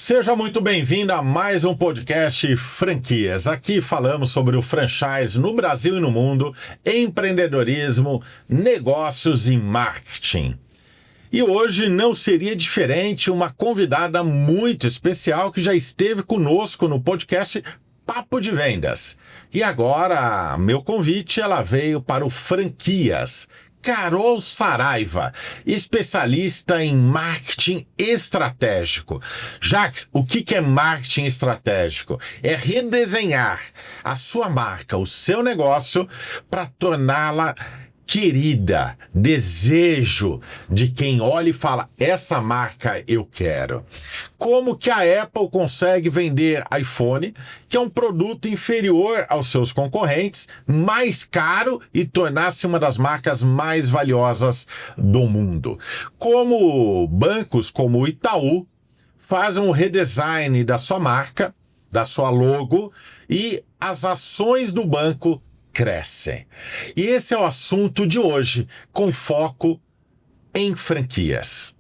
Seja muito bem-vindo a mais um podcast Franquias. Aqui falamos sobre o franchise no Brasil e no mundo, empreendedorismo, negócios e marketing. E hoje não seria diferente, uma convidada muito especial que já esteve conosco no podcast Papo de Vendas. E agora, meu convite, ela veio para o Franquias. Carol Saraiva, especialista em marketing estratégico. Jacques, o que é marketing estratégico? É redesenhar a sua marca, o seu negócio, para torná-la querida, desejo de quem olha e fala, essa marca eu quero. Como que a Apple consegue vender iPhone, que é um produto inferior aos seus concorrentes, mais caro e tornar-se uma das marcas mais valiosas do mundo. Como bancos como o Itaú fazem um redesign da sua marca, da sua logo, e as ações do banco crescem. E esse é o assunto de hoje, com foco em franquias.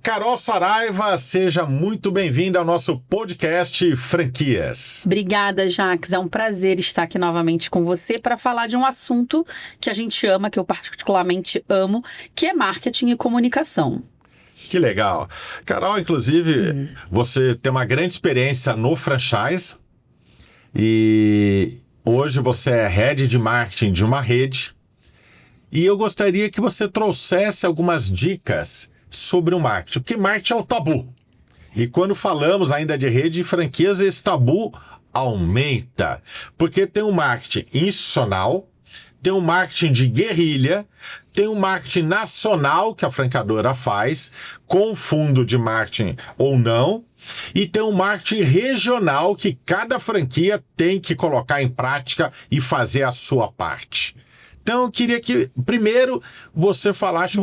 Carol Saraiva, seja muito bem-vinda ao nosso podcast Franquias. Obrigada, Jacques. É um prazer estar aqui novamente com você para falar de um assunto que a gente ama, que eu particularmente amo, que é marketing e comunicação. Que legal. Carol, inclusive, você tem uma grande experiência no franchise e hoje você é head de marketing de uma rede e eu gostaria que você trouxesse algumas dicas sobre o marketing, porque marketing é um tabu. E quando falamos ainda de rede de franquias, esse tabu aumenta, porque tem um marketing institucional, tem um marketing de guerrilha, tem um marketing nacional que a franqueadora faz, com fundo de marketing ou não, e tem um marketing regional que cada franquia tem que colocar em prática e fazer a sua parte. Então, eu queria que, primeiro, você falasse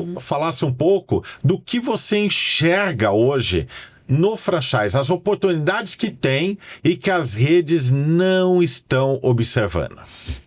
um pouco do que você enxerga hoje no franchise, as oportunidades que tem e que as redes não estão observando.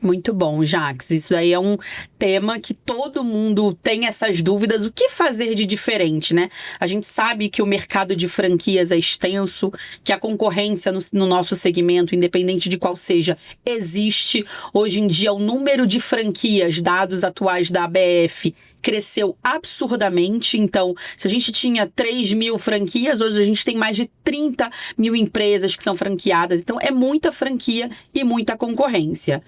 Muito bom, Jacques. Isso daí é um tema que todo mundo tem essas dúvidas. O que fazer de diferente, né? A gente sabe que o mercado de franquias é extenso, que a concorrência no nosso segmento, independente de qual seja, existe. Hoje em dia, o número de franquias, dados atuais da ABF, cresceu absurdamente. Então, se a gente tinha 3 mil franquias, hoje a gente tem mais de 30 mil empresas que são franqueadas. Então, é muita franquia e muita concorrência.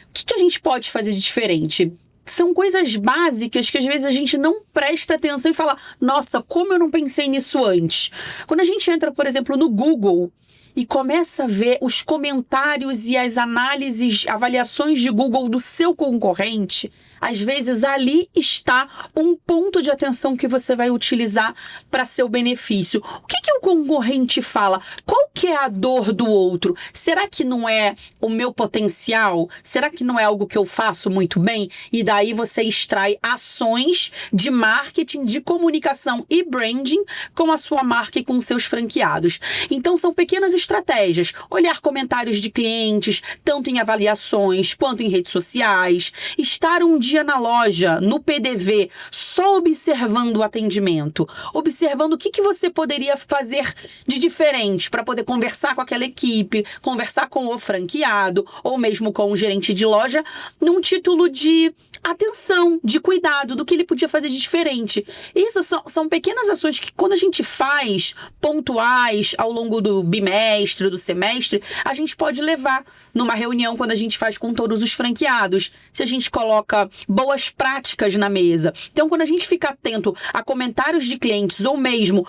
O que a gente pode fazer de diferente? São coisas básicas que às vezes a gente não presta atenção e fala, nossa, como eu não pensei nisso antes? Quando a gente entra, por exemplo, no Google e começa a ver os comentários e as análises, avaliações de Google do seu concorrente, às vezes ali está um ponto de atenção que você vai utilizar para seu benefício. O que o concorrente fala? Qual que é a dor do outro? Será que não é o meu potencial? Será que não é algo que eu faço muito bem? E daí você extrai ações de marketing, de comunicação e branding com a sua marca e com seus franqueados. Então são pequenas estratégias. Olhar comentários de clientes, tanto em avaliações quanto em redes sociais. Estar um dia na loja, no PDV, só observando o atendimento, observando o que você poderia fazer de diferente para poder conversar com aquela equipe, conversar com o franqueado ou mesmo com o gerente de loja, num título de atenção, de cuidado, do que ele podia fazer de diferente. Isso são pequenas ações que quando a gente faz pontuais ao longo do bimestre, do semestre, a gente pode levar numa reunião quando a gente faz com todos os franqueados. Se a gente coloca boas práticas na mesa. Então, quando a gente fica atento a comentários de clientes ou mesmo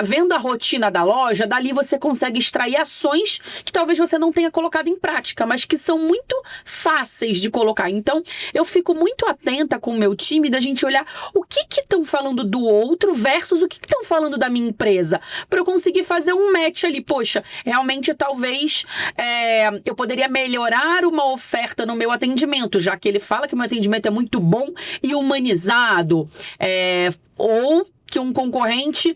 vendo a rotina da loja, dali você consegue extrair ações que talvez você não tenha colocado em prática, mas que são muito fáceis de colocar. Então, eu fico muito atenta com o meu time da gente olhar o que estão falando do outro versus o que estão falando da minha empresa, para eu conseguir fazer um match ali. Poxa, realmente talvez eu poderia melhorar uma oferta no meu atendimento, já que ele fala que o meu atendimento é muito bom e humanizado. Ou que um concorrente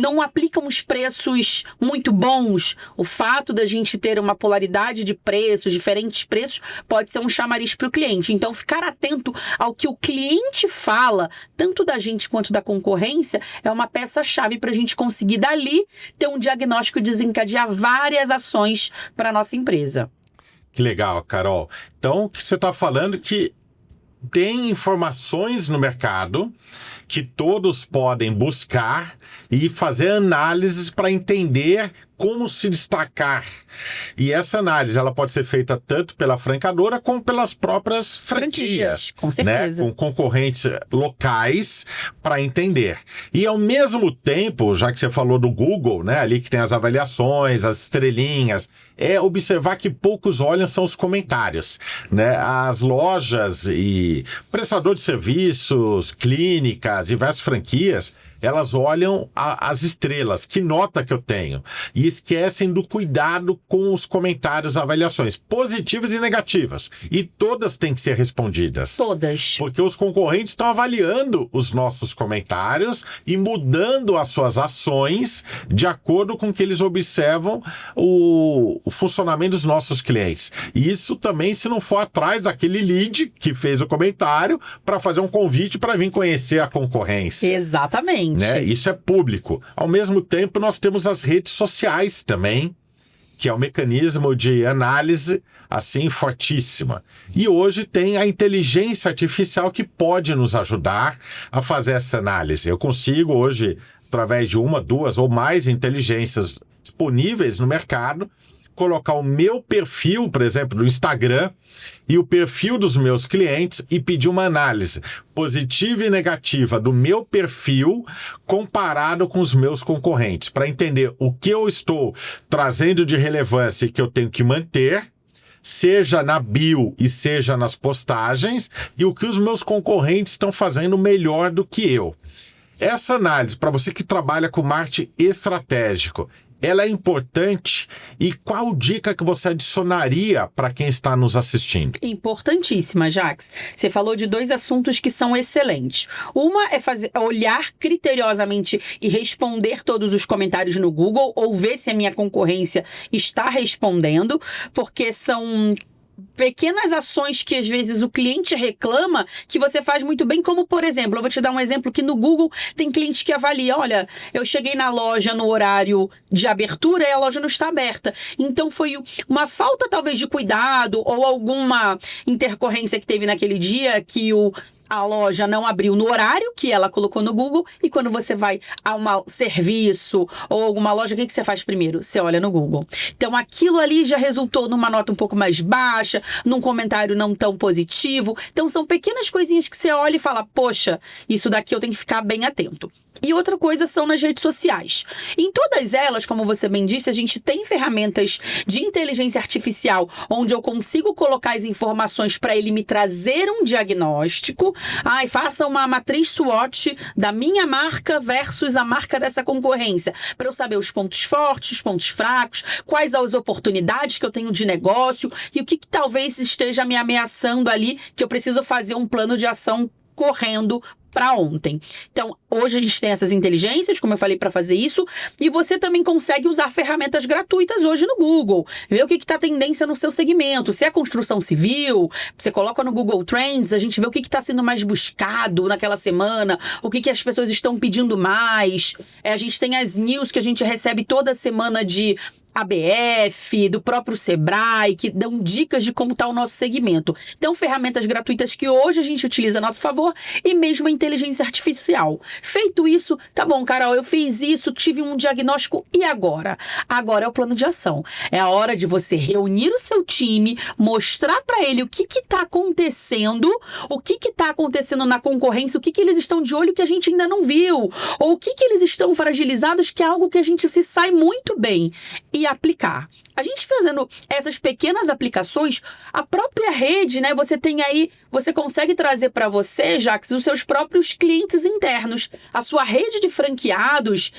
não aplica uns preços muito bons. O fato da gente ter uma polaridade de preços, diferentes preços, pode ser um chamariz para o cliente. Então, ficar atento ao que o cliente fala, tanto da gente quanto da concorrência, é uma peça-chave para a gente conseguir, dali, ter um diagnóstico e desencadear várias ações para a nossa empresa. Que legal, Carol. Então, o que você está falando é que tem informações no mercado que todos podem buscar e fazer análises para entender como se destacar. E essa análise ela pode ser feita tanto pela francadora como pelas próprias franquias. Com certeza. Né? Com concorrentes locais para entender. E ao mesmo tempo, já que você falou do Google, né, ali que tem as avaliações, as estrelinhas, é observar que poucos olham são os comentários. Né? As lojas e prestadores de serviços, clínicas, diversas franquias, elas olham as estrelas, que nota que eu tenho, e esquecem do cuidado com os comentários, avaliações, positivas e negativas. E todas têm que ser respondidas. Todas. Porque os concorrentes estão avaliando os nossos comentários e mudando as suas ações de acordo com que eles observam o funcionamento dos nossos clientes. E isso também se não for atrás daquele lead que fez o comentário para fazer um convite para vir conhecer a concorrência. Exatamente. Né? Isso é público. Ao mesmo tempo, nós temos as redes sociais também, que é um mecanismo de análise assim fortíssima. E hoje tem a inteligência artificial que pode nos ajudar a fazer essa análise. Eu consigo hoje, através de uma, duas ou mais inteligências disponíveis no mercado, colocar o meu perfil, por exemplo, do Instagram e o perfil dos meus clientes e pedir uma análise positiva e negativa do meu perfil comparado com os meus concorrentes, para entender o que eu estou trazendo de relevância e que eu tenho que manter, seja na bio e seja nas postagens, e o que os meus concorrentes estão fazendo melhor do que eu. Essa análise, para você que trabalha com marketing estratégico, ela é importante. E qual dica que você adicionaria para quem está nos assistindo? Importantíssima, Jax. Você falou de 2 assuntos que são excelentes. Uma é olhar criteriosamente e responder todos os comentários no Google, ou ver se a minha concorrência está respondendo, porque são pequenas ações que às vezes o cliente reclama que você faz muito bem, como por exemplo, eu vou te dar um exemplo que no Google tem cliente que avalia, olha, eu cheguei na loja no horário de abertura e a loja não está aberta. Então foi uma falta talvez de cuidado ou alguma intercorrência que teve naquele dia que a loja não abriu no horário que ela colocou no Google, e quando você vai a um serviço ou alguma loja, o que você faz primeiro? Você olha no Google. Então aquilo ali já resultou numa nota um pouco mais baixa, num comentário não tão positivo. Então são pequenas coisinhas que você olha e fala, poxa, isso daqui eu tenho que ficar bem atento. E outra coisa são nas redes sociais. Em todas elas, como você bem disse, a gente tem ferramentas de inteligência artificial onde eu consigo colocar as informações para ele me trazer um diagnóstico. Faça uma matriz SWOT da minha marca versus a marca dessa concorrência, para eu saber os pontos fortes, os pontos fracos, quais as oportunidades que eu tenho de negócio e o que talvez esteja me ameaçando ali, que eu preciso fazer um plano de ação correndo para ontem. Então, hoje a gente tem essas inteligências, como eu falei, para fazer isso, e você também consegue usar ferramentas gratuitas hoje no Google, ver o que está tendência no seu segmento. Se é construção civil, você coloca no Google Trends, a gente vê o que está sendo mais buscado naquela semana, o que as pessoas estão pedindo mais. A gente tem as news que a gente recebe toda semana de ABF, do próprio Sebrae, que dão dicas de como está o nosso segmento. Então, ferramentas gratuitas que hoje a gente utiliza a nosso favor, e mesmo a inteligência artificial. Feito isso, tá bom, Carol, eu fiz isso, tive um diagnóstico, e agora? Agora é o plano de ação. É a hora de você reunir o seu time, mostrar para ele o que está acontecendo, o que está acontecendo na concorrência, o que eles estão de olho que a gente ainda não viu, ou o que eles estão fragilizados, que é algo que a gente se sai muito bem. E aplicar. A gente fazendo essas pequenas aplicações, a própria rede, né? Você consegue trazer para você, Jax, os seus próprios clientes internos. A sua rede de franqueados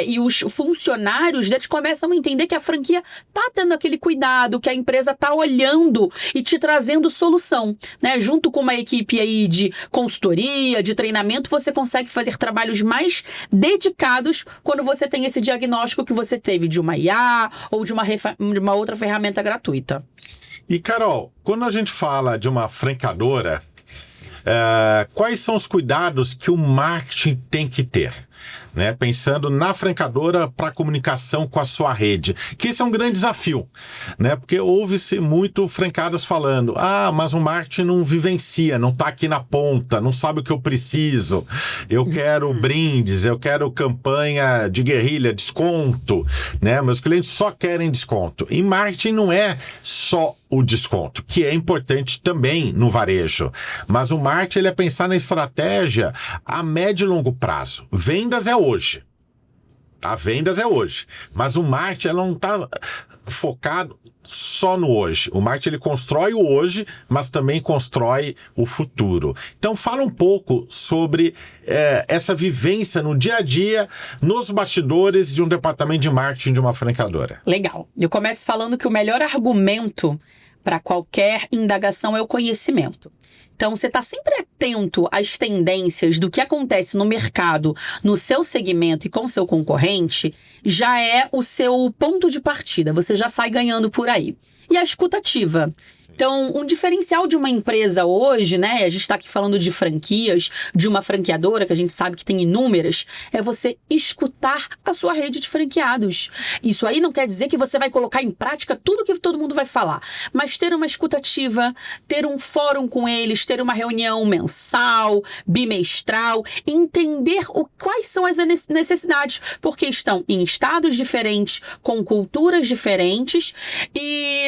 e os funcionários deles começam a entender que a franquia tá tendo aquele cuidado, que a empresa tá olhando e te trazendo solução, né? Junto com uma equipe aí de consultoria, de treinamento, você consegue fazer trabalhos mais dedicados quando você tem esse diagnóstico que você teve de uma IA ou de uma outra ferramenta gratuita. E, Carol, quando a gente fala de uma franqueadora, quais são os cuidados que o marketing tem que ter? Né? Pensando na franqueadora para comunicação com a sua rede, que esse é um grande desafio, né? Porque ouve-se muito franqueadas falando, mas o marketing não vivencia, não está aqui na ponta, não sabe o que eu preciso, eu quero brindes, eu quero campanha de guerrilha, desconto, né? Meus clientes só querem desconto. E marketing não é só o desconto, que é importante também no varejo, mas o marketing ele é pensar na estratégia a médio e longo prazo. Vendas é hoje. A vendas é hoje. Mas o marketing não está focado só no hoje. O marketing ele constrói o hoje, mas também constrói o futuro. Então fala um pouco sobre essa vivência no dia a dia, nos bastidores de um departamento de marketing de uma franqueadora. Legal. Eu começo falando que o melhor argumento para qualquer indagação é o conhecimento. Então, você está sempre atento às tendências do que acontece no mercado, no seu segmento e com o seu concorrente, já é o seu ponto de partida. Você já sai ganhando por aí. E a escuta ativa. Então, um diferencial de uma empresa hoje, né? A gente está aqui falando de franquias, de uma franqueadora, que a gente sabe que tem inúmeras, é você escutar a sua rede de franqueados. Isso aí não quer dizer que você vai colocar em prática tudo que todo mundo vai falar, mas ter uma escuta ativa, ter um fórum com eles, ter uma reunião mensal, bimestral, entender quais são as necessidades, porque estão em estados diferentes, com culturas diferentes e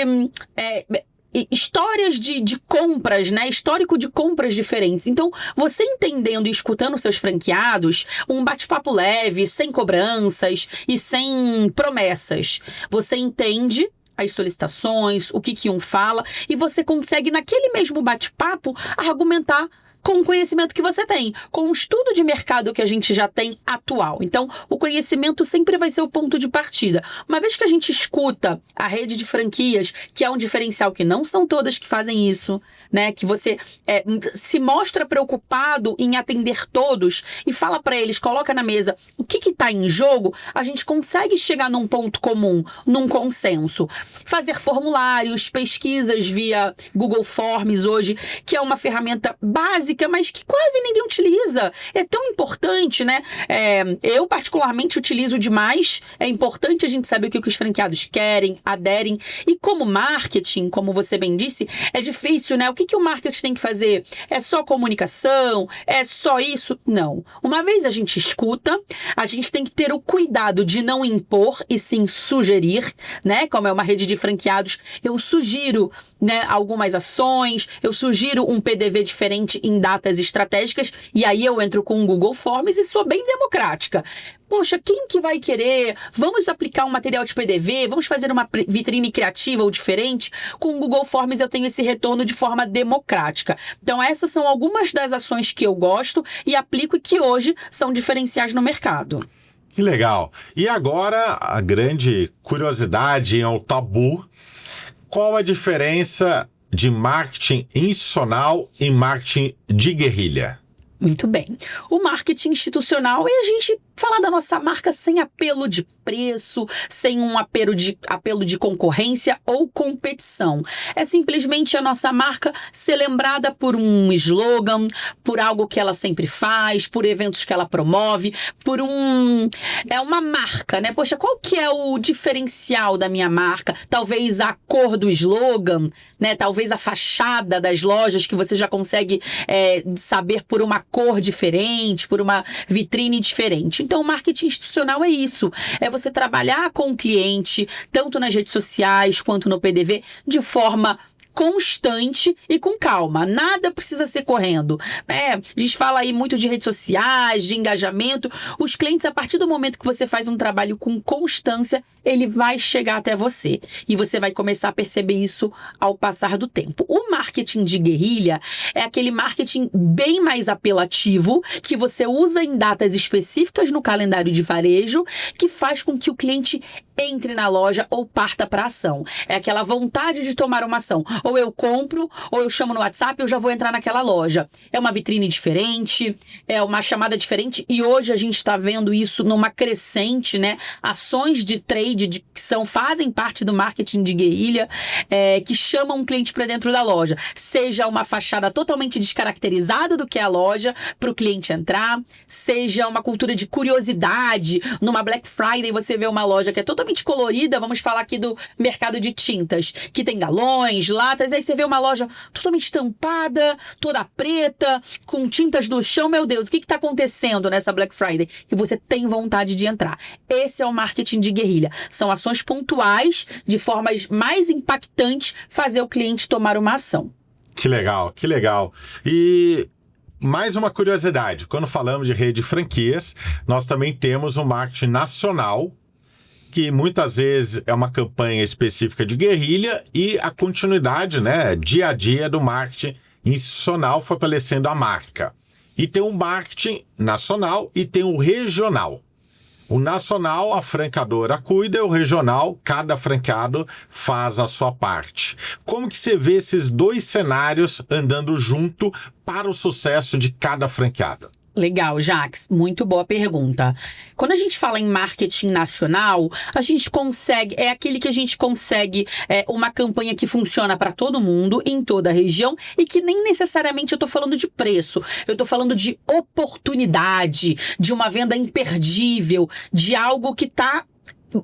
histórias de compras, né? Histórico de compras diferentes. Então, você entendendo e escutando seus franqueados, um bate-papo leve, sem cobranças e sem promessas. Você entende as solicitações, o que um fala, e você consegue, naquele mesmo bate-papo, argumentar com o conhecimento que você tem, com o estudo de mercado que a gente já tem atual. Então, o conhecimento sempre vai ser o ponto de partida. Uma vez que a gente escuta a rede de franquias, que é um diferencial que não são todas que fazem isso, né? Que você se mostra preocupado em atender todos e fala para eles, coloca na mesa o que está em jogo, a gente consegue chegar num ponto comum, num consenso. Fazer formulários, pesquisas via Google Forms hoje, que é uma ferramenta básica, mas que quase ninguém utiliza. É tão importante, né? Eu, particularmente, utilizo demais. É importante a gente saber o que os franqueados querem, aderem. E como marketing, como você bem disse, é difícil, né? O que o marketing tem que fazer? É só comunicação? É só isso? Não. Uma vez a gente escuta, a gente tem que ter o cuidado de não impor e sim sugerir, né? Como é uma rede de franqueados, eu sugiro, né, algumas ações, eu sugiro um PDV diferente em datas estratégicas, e aí eu entro com o Google Forms e sou bem democrática. Poxa, quem que vai querer? Vamos aplicar um material de PDV? Vamos fazer uma vitrine criativa ou diferente? Com o Google Forms eu tenho esse retorno de forma democrática. Então essas são algumas das ações que eu gosto e aplico e que hoje são diferenciais no mercado. Que legal. E agora a grande curiosidade, o tabu. Qual a diferença de marketing institucional e marketing de guerrilha? Muito bem. O marketing institucional é a gente falar da nossa marca sem apelo de preço, sem um apelo de concorrência ou competição. É simplesmente a nossa marca ser lembrada por um slogan, por algo que ela sempre faz, por eventos que ela promove, é uma marca, né? Poxa, qual que é o diferencial da minha marca? Talvez a cor do slogan, né? Talvez a fachada das lojas que você já consegue saber por uma cor diferente, por uma vitrine diferente. Então, o marketing institucional é isso. É você trabalhar com o cliente, tanto nas redes sociais quanto no PDV, de forma constante e com calma. Nada precisa ser correndo, né? A gente fala aí muito de redes sociais, de engajamento. Os clientes, a partir do momento que você faz um trabalho com constância, ele vai chegar até você. E você vai começar a perceber isso ao passar do tempo. O marketing de guerrilha é aquele marketing bem mais apelativo, que você usa em datas específicas no calendário de varejo, que faz com que o cliente entre na loja ou parta para ação. É aquela vontade de tomar uma ação. Ou eu compro, ou eu chamo no WhatsApp, eu já vou entrar naquela loja. É uma vitrine diferente, é uma chamada diferente, e hoje a gente está vendo isso numa crescente, né? Ações de trade que fazem parte do marketing de guerrilha, que chamam um cliente para dentro da loja. Seja uma fachada totalmente descaracterizada do que é a loja, para o cliente entrar, seja uma cultura de curiosidade. Numa Black Friday você vê uma loja que é totalmente colorida, vamos falar aqui do mercado de tintas, que tem galões, latas, aí você vê uma loja totalmente estampada, toda preta, com tintas no chão. Meu Deus, o que está acontecendo nessa Black Friday? E você tem vontade de entrar. Esse é o marketing de guerrilha. São ações pontuais, de formas mais impactantes, fazer o cliente tomar uma ação. Que legal, que legal. E mais uma curiosidade, quando falamos de rede de franquias, nós também temos um marketing nacional, que muitas vezes é uma campanha específica de guerrilha e a continuidade, né, dia a dia do marketing institucional fortalecendo a marca. E tem um marketing nacional e tem o regional. O nacional, a franqueadora cuida, e o regional, cada franqueado faz a sua parte. Como que você vê esses dois cenários andando junto para o sucesso de cada franqueado? Legal, Jax, muito boa pergunta. Quando a gente fala em marketing nacional, a gente consegue, é aquele que a gente consegue uma campanha que funciona para todo mundo, em toda a região, e que nem necessariamente eu estou falando de preço, eu estou falando de oportunidade, de uma venda imperdível, de algo que está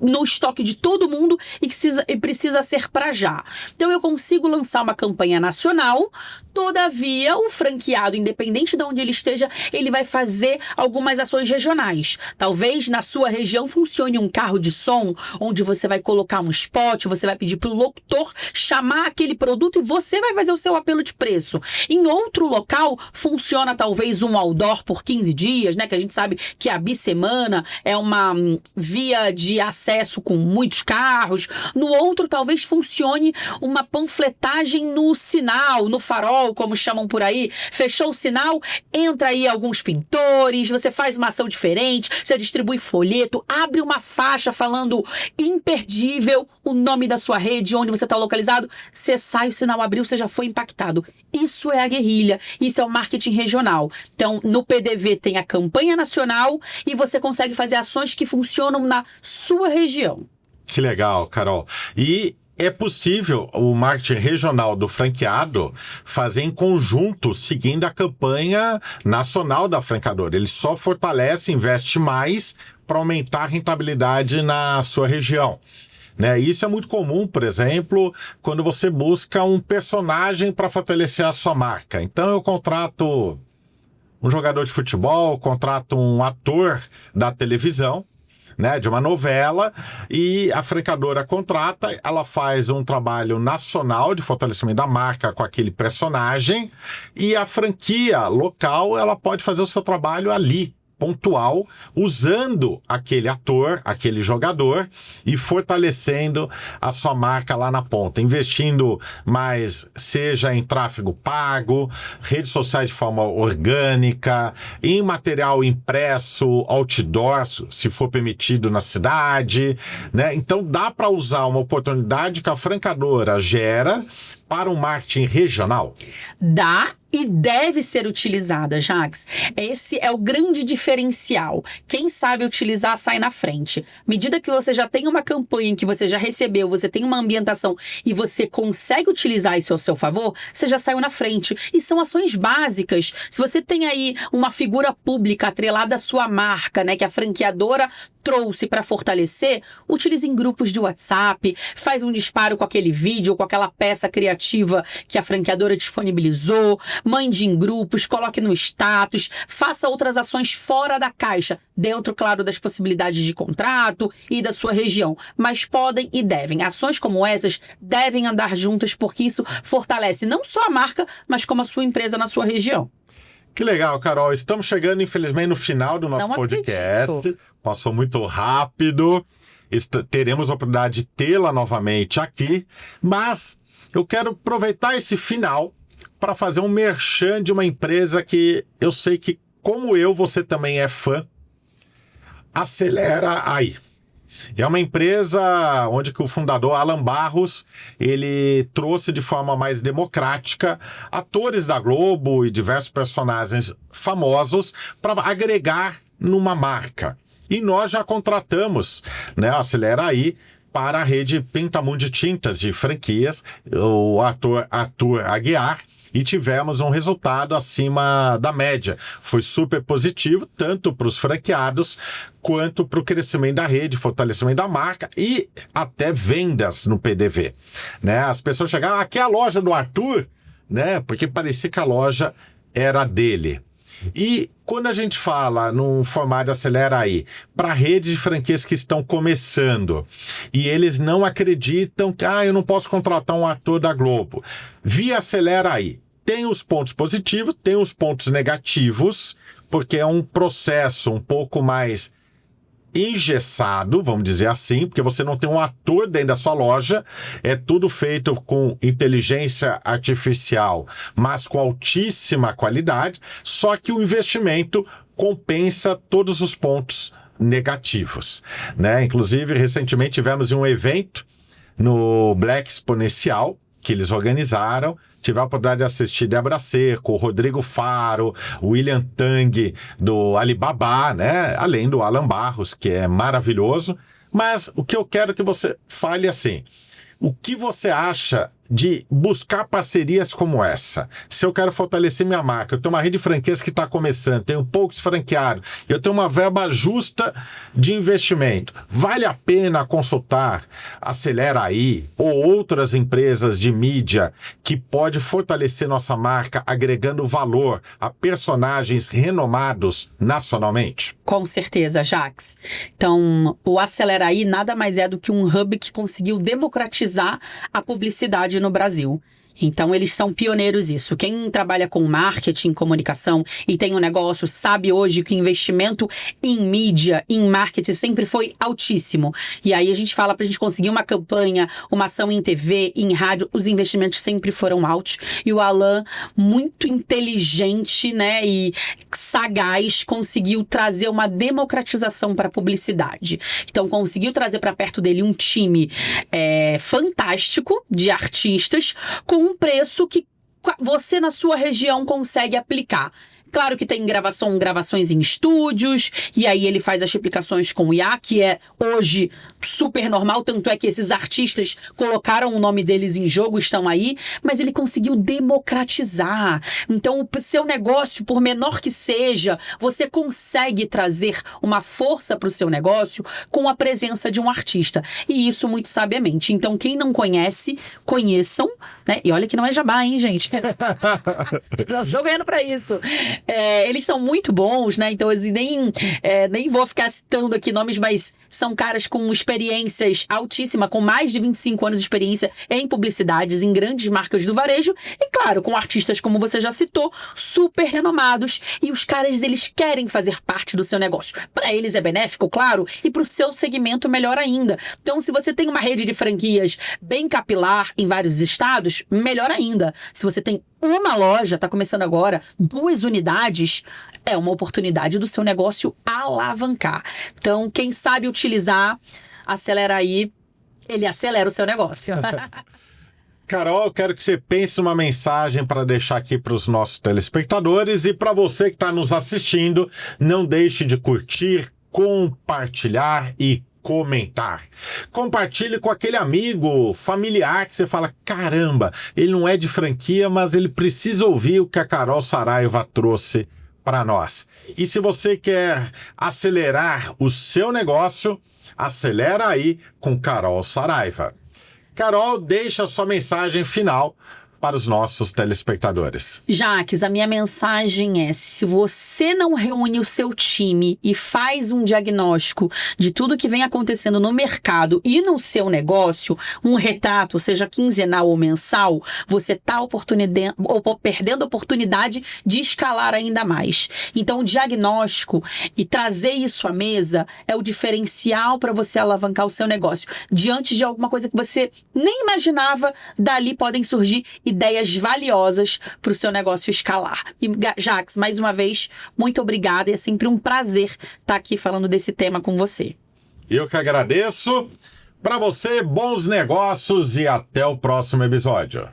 no estoque de todo mundo e precisa ser para já. Então eu consigo lançar uma campanha nacional, todavia o franqueado, independente de onde ele esteja, ele vai fazer algumas ações regionais. Talvez na sua região funcione um carro de som, onde você vai colocar um spot, você vai pedir para o locutor chamar aquele produto e você vai fazer o seu apelo de preço. Em outro local, funciona talvez um outdoor por 15 dias, né? Que a gente sabe que a bissemana é uma via de acesso com muitos carros. No outro, talvez funcione uma panfletagem no sinal, no farol, como chamam por aí. Fechou o sinal, entra aí alguns pintores, você faz uma ação diferente, você distribui folheto, abre uma faixa falando imperdível, o nome da sua rede, onde você está localizado. Você sai, o sinal abriu, você já foi impactado. Isso é a guerrilha, isso é o marketing regional. Então, no PDV tem a campanha nacional e você consegue fazer ações que funcionam na sua região. Que legal, Carol. E é possível o marketing regional do franqueado fazer em conjunto, seguindo a campanha nacional da franqueadora. Ele só fortalece, investe mais para aumentar a rentabilidade na sua região. Né? Isso é muito comum, por exemplo, quando você busca um personagem para fortalecer a sua marca. Então eu contrato um jogador de futebol, contrato um ator da televisão, né, de uma novela, e a franqueadora contrata, ela faz um trabalho nacional de fortalecimento da marca com aquele personagem, e a franquia local, ela pode fazer o seu trabalho ali, pontual, usando aquele ator, aquele jogador e fortalecendo a sua marca lá na ponta, investindo mais, seja em tráfego pago, redes sociais de forma orgânica, em material impresso, outdoor, se for permitido na cidade, né? Então dá para usar uma oportunidade que a franqueadora gera para um marketing regional? Dá e deve ser utilizada, Jax. Esse é o grande diferencial. Quem sabe utilizar sai na frente. À medida que você já tem uma campanha que você já recebeu, você tem uma ambientação e você consegue utilizar isso ao seu favor, você já saiu na frente. E são ações básicas. Se você tem aí uma figura pública atrelada à sua marca, né, que a franqueadora trouxe para fortalecer, utilize em grupos de WhatsApp, faz um disparo com aquele vídeo, com aquela peça criativa que a franqueadora disponibilizou, mande em grupos, coloque no status, faça outras ações fora da caixa, dentro, claro, das possibilidades de contrato e da sua região, mas podem e devem. Ações como essas devem andar juntas porque isso fortalece não só a marca, mas como a sua empresa na sua região. Que legal, Carol. Estamos chegando, infelizmente, no final do nosso podcast. Passou muito rápido. teremos a oportunidade de tê-la novamente aqui, mas eu quero aproveitar esse final para fazer um merchan de uma empresa que eu sei que, como eu, você também é fã. Acelera Aí. É uma empresa onde que o fundador Alan Barros, ele trouxe de forma mais democrática atores da Globo e diversos personagens famosos para agregar numa marca. E nós já contratamos, né, a Acelera Aí para a rede Pintamundi Tintas de franquias, o ator Arthur Aguiar, e tivemos um resultado acima da média. Foi super positivo, tanto para os franqueados, quanto para o crescimento da rede, fortalecimento da marca e até vendas no PDV. Né? As pessoas chegavam, aqui é a loja do Arthur, né? Porque parecia que a loja era dele. E quando a gente fala num formato Acelera Aí, para redes de franquias que estão começando e eles não acreditam que eu não posso contratar um ator da Globo, via Acelera Aí. Tem os pontos positivos, tem os pontos negativos, porque é um processo um pouco mais engessado, vamos dizer assim, porque você não tem um ator dentro da sua loja, é tudo feito com inteligência artificial, mas com altíssima qualidade, só que o investimento compensa todos os pontos negativos, né? Inclusive, recentemente tivemos um evento no Black Exponencial, que eles organizaram. Tive a oportunidade de assistir Débora Seco, Rodrigo Faro, William Tang do Alibaba, né? Além do Alan Barros, que é maravilhoso. Mas o que eu quero que você fale assim, o que você acha de buscar parcerias como essa? Se eu quero fortalecer minha marca, eu tenho uma rede de franquias que está começando, tenho poucos franqueados, eu tenho uma verba justa de investimento. Vale a pena consultar Acelera Aí ou outras empresas de mídia que pode fortalecer nossa marca, agregando valor a personagens renomados nacionalmente? Com certeza, Jax. Então, o Acelera Aí nada mais é do que um hub que conseguiu democratizar a publicidade no Brasil. Então, eles são pioneiros nisso. Quem trabalha com marketing, comunicação e tem um negócio, sabe hoje que o investimento em mídia, em marketing, sempre foi altíssimo. E aí a gente fala pra gente conseguir uma campanha, uma ação em TV, em rádio, os investimentos sempre foram altos. E o Alan, muito inteligente, né, e sagaz, conseguiu trazer uma democratização para a publicidade. Então, conseguiu trazer para perto dele um time fantástico de artistas com um preço que você na sua região consegue aplicar. Claro que tem gravações em estúdios, e aí ele faz as replicações com o IA, que é hoje super normal, tanto é que esses artistas colocaram o nome deles em jogo, estão aí, mas ele conseguiu democratizar. Então, o seu negócio, por menor que seja, você consegue trazer uma força para o seu negócio com a presença de um artista. E isso muito sabiamente. Então, quem não conhece, conheçam, né? E olha que não é jabá, hein, gente? Eu estou ganhando para isso. Eles são muito bons, né? Então, eu nem vou ficar citando aqui nomes, mas são caras com experiências altíssimas, com mais de 25 anos de experiência em publicidades, em grandes marcas do varejo. E, claro, com artistas, como você já citou, super renomados. E os caras, eles querem fazer parte do seu negócio. Para eles é benéfico, claro, e para o seu segmento, melhor ainda. Então, se você tem uma rede de franquias bem capilar em vários estados, melhor ainda. Se você tem uma loja, está começando agora, 2 unidades, é uma oportunidade do seu negócio alavancar. Então, quem sabe utilizar, Acelera Aí, ele acelera o seu negócio. Carol, eu quero que você pense uma mensagem para deixar aqui para os nossos telespectadores e para você que está nos assistindo, não deixe de curtir, compartilhar e comentar. Compartilhe com aquele amigo, familiar que você fala, caramba, ele não é de franquia, mas ele precisa ouvir o que a Carol Saraiva trouxe para nós. E se você quer acelerar o seu negócio, acelera aí com Carol Saraiva. Carol, deixa a sua mensagem final para os nossos telespectadores? Jaques, a minha mensagem é: se você não reúne o seu time e faz um diagnóstico de tudo que vem acontecendo no mercado e no seu negócio, um retrato, seja quinzenal ou mensal, você está perdendo a oportunidade de escalar ainda mais. Então, o diagnóstico e trazer isso à mesa é o diferencial para você alavancar o seu negócio. Diante de alguma coisa que você nem imaginava, dali podem surgir ideias valiosas para o seu negócio escalar. E, Jaques, mais uma vez, muito obrigada. É sempre um prazer estar aqui falando desse tema com você. Eu que agradeço. Para você, bons negócios e até o próximo episódio.